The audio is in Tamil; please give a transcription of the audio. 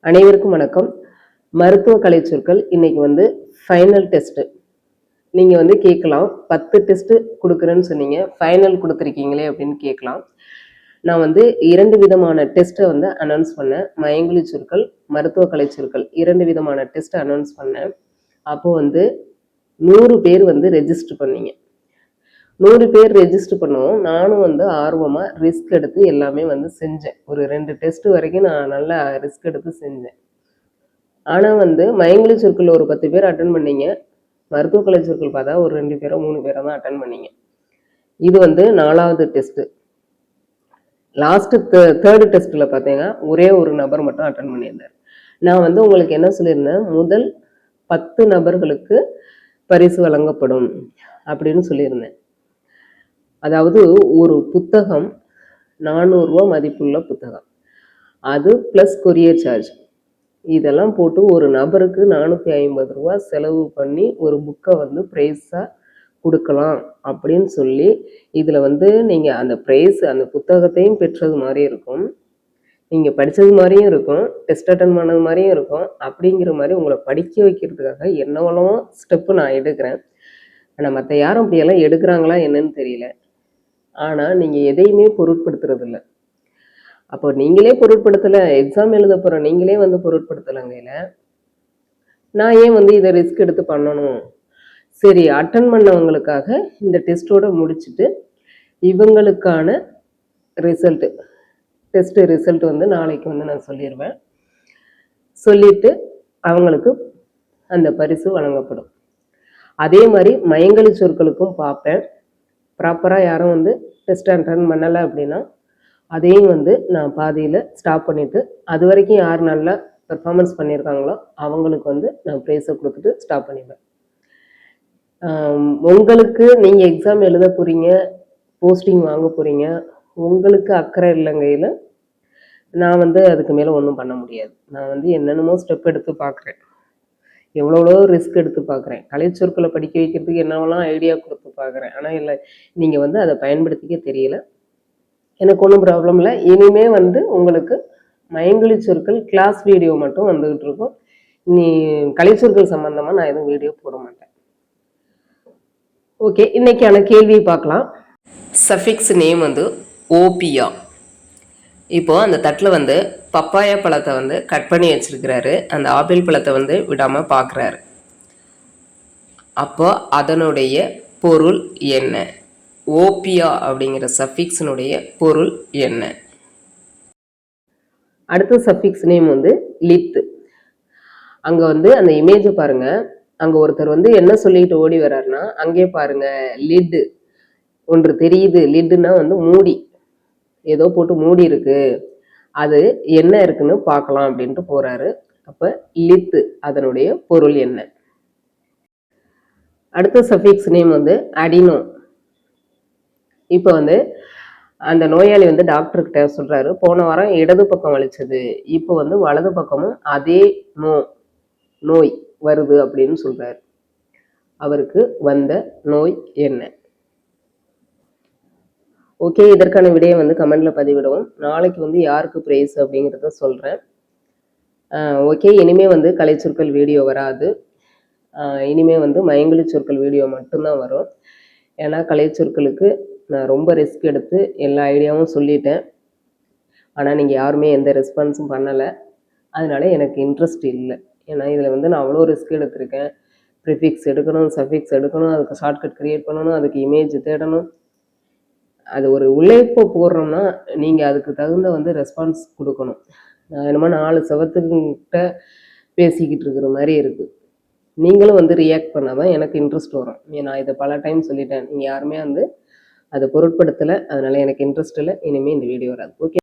அனைவருக்கும் வணக்கம். மருத்துவ கலை சொற்கள் இன்னைக்கு வந்து ஃபைனல் டெஸ்ட். நீங்க வந்து கேட்கலாம், 10 டெஸ்ட் கொடுக்குறேன்னு சொன்னீங்க, ஃபைனல் கொடுத்துருக்கீங்களே அப்படின்னு கேட்கலாம். நான் வந்து 2 விதமான டெஸ்ட்டை வந்து அனௌன்ஸ் பண்ணேன். மயங்கொலி சொற்கள், மருத்துவ கலை சொற்கள் 2 விதமான டெஸ்ட் அனௌன்ஸ் பண்ணேன். அப்போ வந்து 100 பேர் வந்து ரெஜிஸ்டர் பண்ணீங்க. 100 பேர் ரெஜிஸ்டர் பண்ணுவோம். நானும் வந்து ஆர்வமா ரிஸ்க் எடுத்து எல்லாமே வந்து செஞ்சேன். ஒரு 2 டெஸ்ட் வரைக்கும் நான் நல்லா ரிஸ்க் எடுத்து செஞ்சேன். ஆனா வந்து மயங்கொலி சொற்கள் ஒரு 10 பேர் அட்டன் பண்ணீங்க. மருத்துவ கலை சொற்கள் பார்த்தா ஒரு 2 பேரோ 3 பேரோ தான் அட்டன் பண்ணீங்க. இது வந்து 4வது டெஸ்ட். லாஸ்ட் தேர்ட் டெஸ்ட்ல பார்த்தீங்கன்னா ஒரே ஒரு நபர் மட்டும் அட்டன் பண்ணியிருந்தார். நான் வந்து உங்களுக்கு என்ன சொல்லியிருந்தேன், முதல் 10 நபர்களுக்கு பரிசு வழங்கப்படும் அப்படின்னு சொல்லியிருந்தேன். அதாவது ஒரு புத்தகம் 400 ரூபா மதிப்புள்ள புத்தகம், அது பிளஸ் கொரியர் சார்ஜ், இதெல்லாம் போட்டு ஒரு நபருக்கு 450 ரூபா செலவு பண்ணி ஒரு புக்கை வந்து ப்ரைஸாக கொடுக்கலாம் அப்படின்னு சொல்லி, இதில் வந்து நீங்கள் அந்த ப்ரைஸ் அந்த புத்தகத்தையும் பெற்றது மாதிரி இருக்கும், நீங்கள் படித்தது மாதிரியும் இருக்கும், டெஸ்ட் அட்டன் பண்ணது மாதிரியும் இருக்கும். அப்படிங்கிற மாதிரி உங்களை படிக்க வைக்கிறதுக்காக என்னவெல்லாம் ஸ்டெப்பு நான் எடுக்கிறேன். ஆனால் மற்ற யாரும் அப்படியெல்லாம் எடுக்கிறாங்களா என்னன்னு தெரியல. ஆனால் நீங்கள் எதையுமே பொருட்படுத்துறதில்ல. அப்போ நீங்களே பொருட்படுத்தலை, எக்ஸாம் எழுத போகிற நீங்களே வந்து பொருட்படுத்தலைங்கையில் நான் ஏன் வந்து இதை ரிஸ்க் எடுத்து பண்ணணும்? சரி, அட்டன் பண்ணவங்களுக்காக இந்த டெஸ்ட்டோட முடிச்சுட்டு இவங்களுக்கான டெஸ்ட் ரிசல்ட் வந்து நாளைக்கு வந்து நான் சொல்லிடுவேன். சொல்லிட்டு அவங்களுக்கு அந்த பரிசு வழங்கப்படும். அதே மாதிரி மயங்கொலி சொற்களுக்கும் பார்ப்பேன். ப்ராப்பராக யாரும் வந்து டெஸ்ட் அட்டன் பண்ணலை அப்படின்னா அதையும் வந்து நான் பாதியில் ஸ்டாப் பண்ணிவிட்டு அது வரைக்கும் யார் நல்லா பெர்ஃபார்மன்ஸ் பண்ணியிருக்காங்களோ அவங்களுக்கு வந்து நான் ப்ரைஸை கொடுத்துட்டு ஸ்டாப் பண்ணிடுவேன். உங்களுக்கு நீங்கள் எக்ஸாம் எழுத போகிறீங்க, போஸ்டிங் வாங்க போகிறீங்க, உங்களுக்கு அக்கறை இல்லைங்கையில் நான் வந்து அதுக்கு மேலே ஒன்றும் பண்ண முடியாது. நான் வந்து என்னென்னமோ ஸ்டெப் எடுத்து பார்க்குறேன், எவ்வளோ ரிஸ்க் எடுத்து பார்க்குறேன், கலை சொற்களை படிக்க வைக்கிறதுக்கு என்னவெல்லாம் ஐடியா கொடுத்து பார்க்குறேன். ஆனால் இல்லை, நீங்கள் வந்து அதை பயன்படுத்திக்க தெரியல. எனக்கு ஒன்றும் ப்ராப்ளம் இல்லை. இனிமே வந்து உங்களுக்கு மயங்கொலி சொற்கள் கிளாஸ் வீடியோ மட்டும் வந்துகிட்டு இருக்கும். நீ கலை சொற்கள் சம்பந்தமா நான் எதுவும் வீடியோ போட மாட்டேன். ஓகே, இன்னைக்கான கேள்வியை பார்க்கலாம். சஃபிக்ஸ் நேம் வந்து ஓபியா. இப்போ அந்த தட்டில் வந்து பப்பாயா பழத்தை வந்து கட் பண்ணி வச்சிருக்கிறாரு. அந்த ஆப்பிள் பழத்தை வந்து விடாம பார்க்குறாரு. அப்போ அதனுடைய பொருள் என்ன? ஓபியா அப்படிங்கிற சஃபிக்ஸினுடைய பொருள் என்ன? அடுத்த சஃபிக்ஸ் நேம் வந்து லித். அங்கே வந்து அந்த இமேஜை பாருங்க. அங்கே ஒருத்தர் வந்து என்ன சொல்லிட்டு ஓடி வர்றாருன்னா, அங்கே பாருங்க லிட் ஒன்று தெரியுது. லிட்டுன்னா வந்து மூடி, ஏதோ போட்டு மூடி இருக்கு, அது என்ன இருக்குன்னு பார்க்கலாம் அப்படின்ட்டு போறாரு. அப்போ லித் அதனுடைய பொருள் என்ன? அடுத்த சஃபிக்ஸ் நேம் வந்து அடினோ. இப்போ வந்து அந்த நோயாளி வந்து டாக்டர்கிட்ட சொல்றாரு, போன வாரம் இடது பக்கம் வலிச்சது, இப்போ வந்து வலது பக்கமும் அதே நோய் வருது அப்படின்னு சொல்றாரு. அவருக்கு வந்த நோய் என்ன? ஓகே, இதற்கான விடையை வந்து கமெண்ட்ல பதிவிடுவோம். நாளைக்கு வந்து யாருக்கு பிரைஸ் அப்படிங்கிறத சொல்றேன். ஓகே, இனிமே வந்து கலை சொற்கள் வீடியோ வராது. இனிமே வந்து மயங்கொலி சொற்கள் வீடியோ மட்டும்தான் வரும். ஏன்னா கலை சொற்களுக்கு நான் ரொம்ப ரிஸ்க் எடுத்து எல்லா ஐடியாவும் சொல்லிட்டேன். ஆனால் நீங்கள் யாருமே எந்த ரெஸ்பான்ஸும் பண்ணலை. அதனால எனக்கு இன்ட்ரெஸ்ட் இல்லை. ஏன்னா இதில் வந்து நான் அவ்வளோ ரிஸ்க் எடுத்திருக்கேன். ப்ரிஃபிக்ஸ் எடுக்கணும், சஃபிக்ஸ் எடுக்கணும், அதுக்கு ஷார்ட்கட் க்ரியேட் பண்ணணும், அதுக்கு இமேஜ் தேடணும். அது ஒரு உழைப்பை போடுறோம்னா நீங்கள் அதுக்கு தகுந்த வந்து ரெஸ்பான்ஸ் கொடுக்கணும். நான் என்னமோ 4 செவத்துக்கிட்ட பேசிக்கிட்டு இருக்கிற மாதிரி இருக்குது. நீங்களும் வந்து ரியாக்ட் பண்ணாதான் எனக்கு இன்ட்ரெஸ்ட் வரும். நான் இதை பல டைம் சொல்லிட்டேன், நீங்கள் யாருமே வந்து அதை பொருட்படுத்தலை. அதனால எனக்கு இன்ட்ரெஸ்ட் இல்லை. இனிமேல் இந்த வீடியோ வராது. ஓகே.